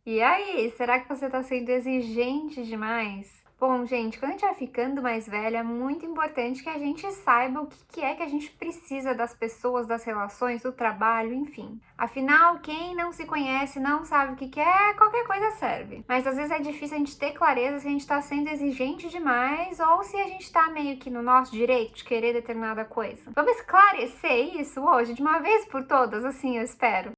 E aí, será que você está sendo exigente demais? Bom, gente, quando a gente vai ficando mais velha, é muito importante que a gente saiba o que é que a gente precisa das pessoas, das relações, do trabalho, enfim. Afinal, quem não se conhece, não sabe o que quer, qualquer coisa serve. Mas às vezes é difícil a gente ter clareza se a gente está sendo exigente demais ou se a gente está meio que no nosso direito de querer determinada coisa. Vamos esclarecer isso hoje, de uma vez por todas, assim eu espero.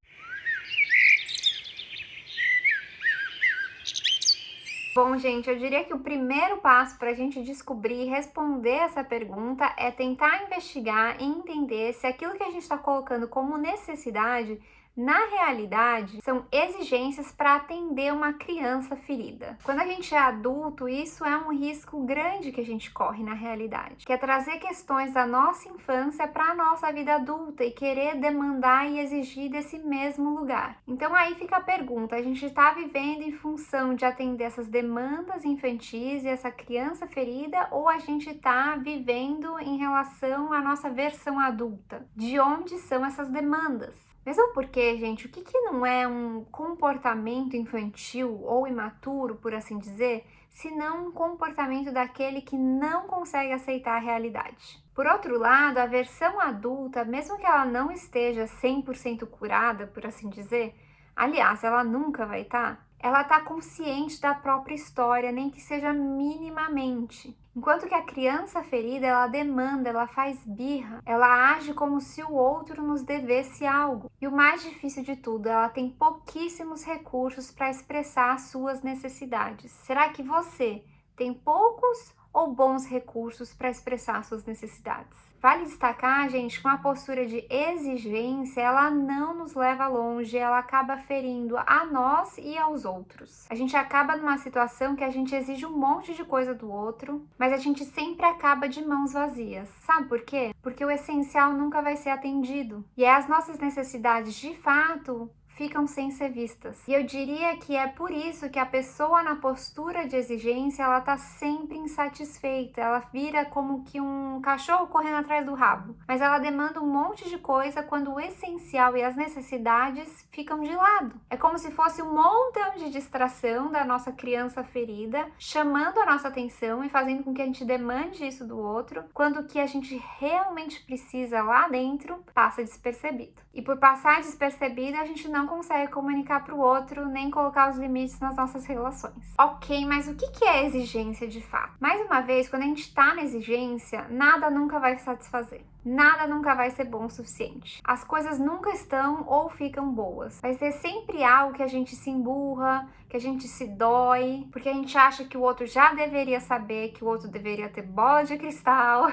Bom, gente, eu diria que o primeiro passo para a gente descobrir e responder essa pergunta é tentar investigar e entender se aquilo que a gente está colocando como necessidade, na realidade, são exigências para atender uma criança ferida. Quando a gente é adulto, isso é um risco grande que a gente corre na realidade, que é trazer questões da nossa infância para a nossa vida adulta e querer demandar e exigir desse mesmo lugar. Então aí fica a pergunta, a gente está vivendo em função de atender essas demandas infantis e essa criança ferida, ou a gente está vivendo em relação à nossa versão adulta? De onde são essas demandas? Mesmo porque, gente, o que não é um comportamento infantil ou imaturo, por assim dizer, se não um comportamento daquele que não consegue aceitar a realidade? Por outro lado, a versão adulta, mesmo que ela não esteja 100% curada, por assim dizer, aliás, ela nunca vai estar, ela está consciente da própria história, nem que seja minimamente. Enquanto que a criança ferida, ela demanda, ela faz birra, ela age como se o outro nos devesse algo. E o mais difícil de tudo, ela tem pouquíssimos recursos para expressar as suas necessidades. Será que você tem poucos ou bons recursos para expressar suas necessidades? Vale destacar, gente, que uma postura de exigência, ela não nos leva longe, ela acaba ferindo a nós e aos outros. A gente acaba numa situação que a gente exige um monte de coisa do outro, mas a gente sempre acaba de mãos vazias. Sabe por quê? Porque o essencial nunca vai ser atendido. E as nossas necessidades, de fato, ficam sem ser vistas. E eu diria que é por isso que a pessoa na postura de exigência, ela tá sempre insatisfeita, ela vira como que um cachorro correndo atrás do rabo, mas ela demanda um monte de coisa quando o essencial e as necessidades ficam de lado. É como se fosse um montão de distração da nossa criança ferida, chamando a nossa atenção e fazendo com que a gente demande isso do outro, quando o que a gente realmente precisa lá dentro passa despercebido. E por passar despercebido, a gente não consegue comunicar para o outro, nem colocar os limites nas nossas relações. Ok, mas o que é exigência de fato? Mais uma vez, quando a gente está na exigência, nada nunca vai satisfazer. Nada nunca vai ser bom o suficiente. As coisas nunca estão ou ficam boas. Vai ser sempre algo que a gente se emburra, que a gente se dói, porque a gente acha que o outro já deveria saber, que o outro deveria ter bola de cristal.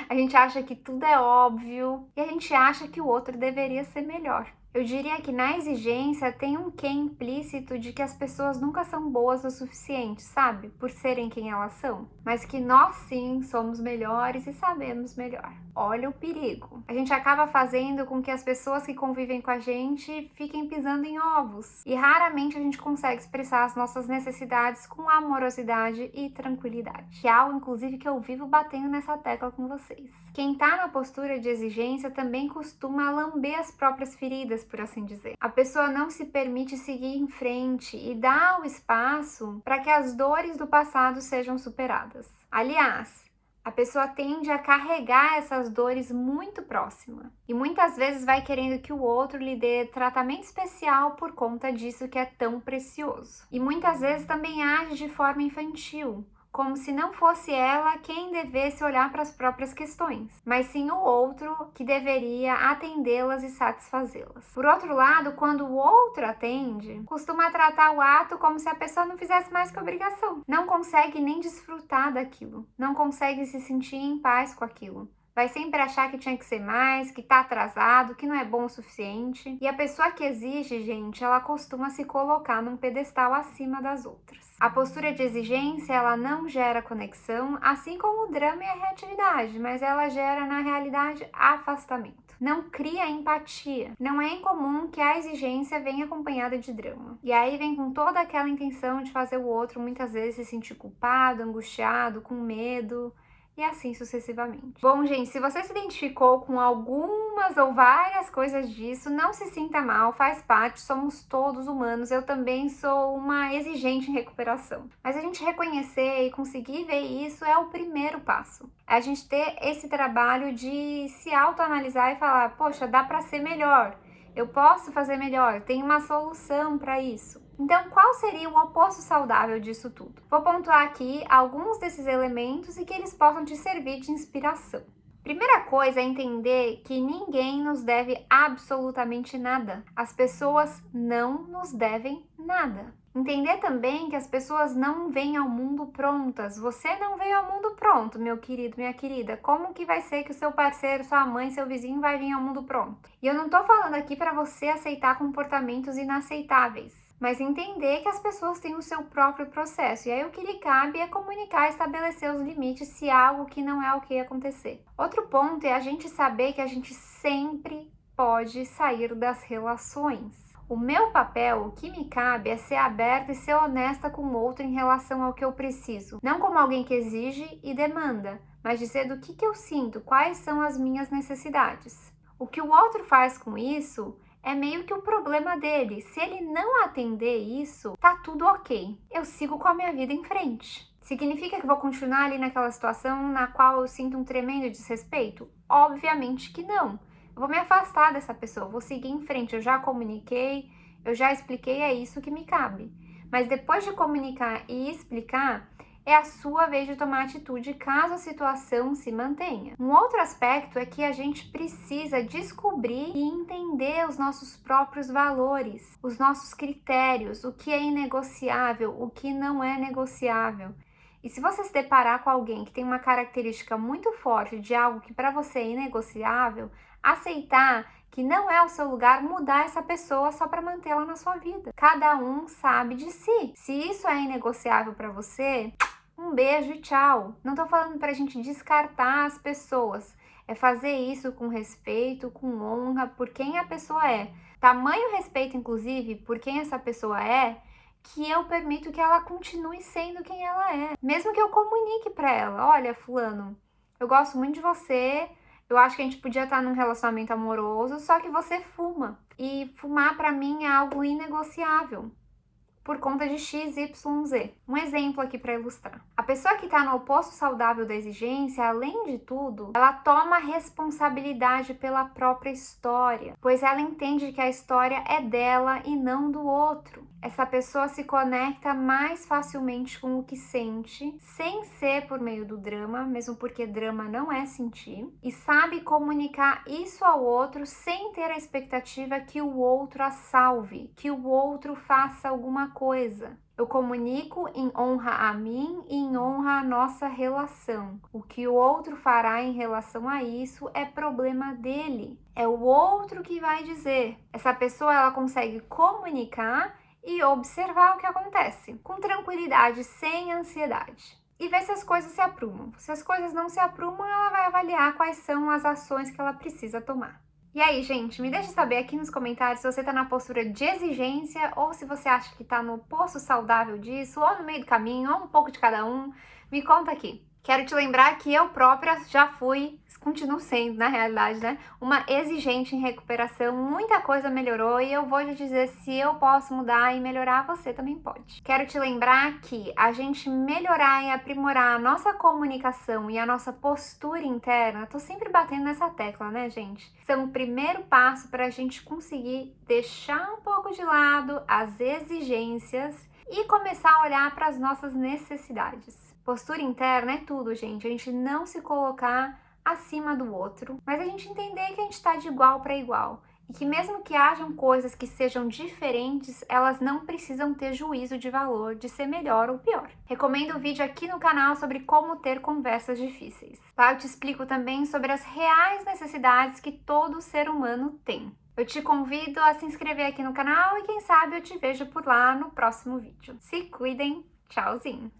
A gente acha que tudo é óbvio e a gente acha que o outro deveria ser melhor. Eu diria que na exigência tem um quê implícito de que as pessoas nunca são boas o suficiente, sabe? Por serem quem elas são. Mas que nós sim somos melhores e sabemos melhor. Olha o perigo. A gente acaba fazendo com que as pessoas que convivem com a gente fiquem pisando em ovos. E raramente a gente consegue expressar as nossas necessidades com amorosidade e tranquilidade. Que é algo, inclusive, que eu vivo batendo nessa tecla com vocês. Quem tá na postura de exigência também costuma lamber as próprias feridas, por assim dizer. A pessoa não se permite seguir em frente e dá o espaço para que as dores do passado sejam superadas. Aliás, a pessoa tende a carregar essas dores muito próxima e muitas vezes vai querendo que o outro lhe dê tratamento especial por conta disso que é tão precioso. E muitas vezes também age de forma infantil, como se não fosse ela quem devesse olhar para as próprias questões, mas sim o outro que deveria atendê-las e satisfazê-las. Por outro lado, quando o outro atende, costuma tratar o ato como se a pessoa não fizesse mais que obrigação. Não consegue nem desfrutar daquilo, não consegue se sentir em paz com aquilo. Vai sempre achar que tinha que ser mais, que tá atrasado, que não é bom o suficiente. E a pessoa que exige, gente, ela costuma se colocar num pedestal acima das outras. A postura de exigência, ela não gera conexão, assim como o drama e a reatividade, mas ela gera, na realidade, afastamento. Não cria empatia. Não é incomum que a exigência venha acompanhada de drama. E aí vem com toda aquela intenção de fazer o outro, muitas vezes, se sentir culpado, angustiado, com medo. e assim sucessivamente. Bom, gente, se você se identificou com algumas ou várias coisas disso, não se sinta mal, faz parte, somos todos humanos. Eu também sou uma exigente em recuperação. Mas a gente reconhecer e conseguir ver isso é o primeiro passo. É a gente ter esse trabalho de se autoanalisar e falar: poxa, dá para ser melhor. Eu posso fazer melhor, tem uma solução para isso. Então, qual seria o oposto saudável disso tudo? Vou pontuar aqui alguns desses elementos e que eles possam te servir de inspiração. Primeira coisa é entender que ninguém nos deve absolutamente nada. As pessoas não nos devem nada. Entender também que as pessoas não vêm ao mundo prontas. Você não veio ao mundo pronto, meu querido, minha querida. Como que vai ser que o seu parceiro, sua mãe, seu vizinho vai vir ao mundo pronto? E eu não tô falando aqui para você aceitar comportamentos inaceitáveis, mas entender que as pessoas têm o seu próprio processo. E aí o que lhe cabe é comunicar e estabelecer os limites se há algo que não é o que ia acontecer. Outro ponto é a gente saber que a gente sempre pode sair das relações. O meu papel, o que me cabe, é ser aberta e ser honesta com o outro em relação ao que eu preciso. Não como alguém que exige e demanda, mas dizer do que eu sinto, quais são as minhas necessidades. O que o outro faz com isso é meio que o problema dele. Se ele não atender isso, tá tudo ok. Eu sigo com a minha vida em frente. Significa que vou continuar ali naquela situação na qual eu sinto um tremendo desrespeito? Obviamente que não. Eu vou me afastar dessa pessoa, vou seguir em frente. Eu já comuniquei, eu já expliquei, é isso que me cabe. Mas depois de comunicar e explicar, é a sua vez de tomar atitude caso a situação se mantenha. Um outro aspecto é que a gente precisa descobrir e entender os nossos próprios valores, os nossos critérios, o que é inegociável, o que não é negociável. E se você se deparar com alguém que tem uma característica muito forte de algo que para você é inegociável, aceitar que não é o seu lugar mudar essa pessoa só para mantê-la na sua vida. Cada um sabe de si. Se isso é inegociável para você, um beijo e tchau. Não tô falando pra gente descartar as pessoas. É fazer isso com respeito, com honra, por quem a pessoa é. Tamanho respeito, inclusive, por quem essa pessoa é, que eu permito que ela continue sendo quem ela é. Mesmo que eu comunique pra ela: olha, fulano, eu gosto muito de você, eu acho que a gente podia estar num relacionamento amoroso, só que você fuma. E fumar pra mim é algo inegociável, por conta de X, Y, Z. Um exemplo aqui para ilustrar. A pessoa que está no oposto saudável da exigência, além de tudo, ela toma responsabilidade pela própria história, pois ela entende que a história é dela e não do outro. Essa pessoa se conecta mais facilmente com o que sente, sem ser por meio do drama, mesmo porque drama não é sentir, e sabe comunicar isso ao outro sem ter a expectativa que o outro a salve, que o outro faça alguma coisa. Eu comunico em honra a mim e em honra à nossa relação. O que o outro fará em relação a isso é problema dele. É o outro que vai dizer. Essa pessoa, ela consegue comunicar e observar o que acontece, com tranquilidade, sem ansiedade. E ver se as coisas se aprumam. Se as coisas não se aprumam, ela vai avaliar quais são as ações que ela precisa tomar. E aí, gente, me deixa saber aqui nos comentários se você tá na postura de exigência ou se você acha que tá no oposto saudável disso, ou no meio do caminho, ou um pouco de cada um. Me conta aqui. Quero te lembrar que eu própria já fui, continuo sendo, na realidade, né, uma exigente em recuperação. Muita coisa melhorou e eu vou te dizer, se eu posso mudar e melhorar, você também pode. Quero te lembrar que a gente melhorar e aprimorar a nossa comunicação e a nossa postura interna, tô sempre batendo nessa tecla, né, gente? São o primeiro passo para a gente conseguir deixar um pouco de lado as exigências e começar a olhar para as nossas necessidades. Postura interna é tudo, gente. A gente não se colocar acima do outro, mas a gente entender que a gente está de igual para igual. E que mesmo que hajam coisas que sejam diferentes, elas não precisam ter juízo de valor de ser melhor ou pior. Recomendo o vídeo aqui no canal sobre como ter conversas difíceis. Lá eu te explico também sobre as reais necessidades que todo ser humano tem. Eu te convido a se inscrever aqui no canal e quem sabe eu te vejo por lá no próximo vídeo. Se cuidem, tchauzinho!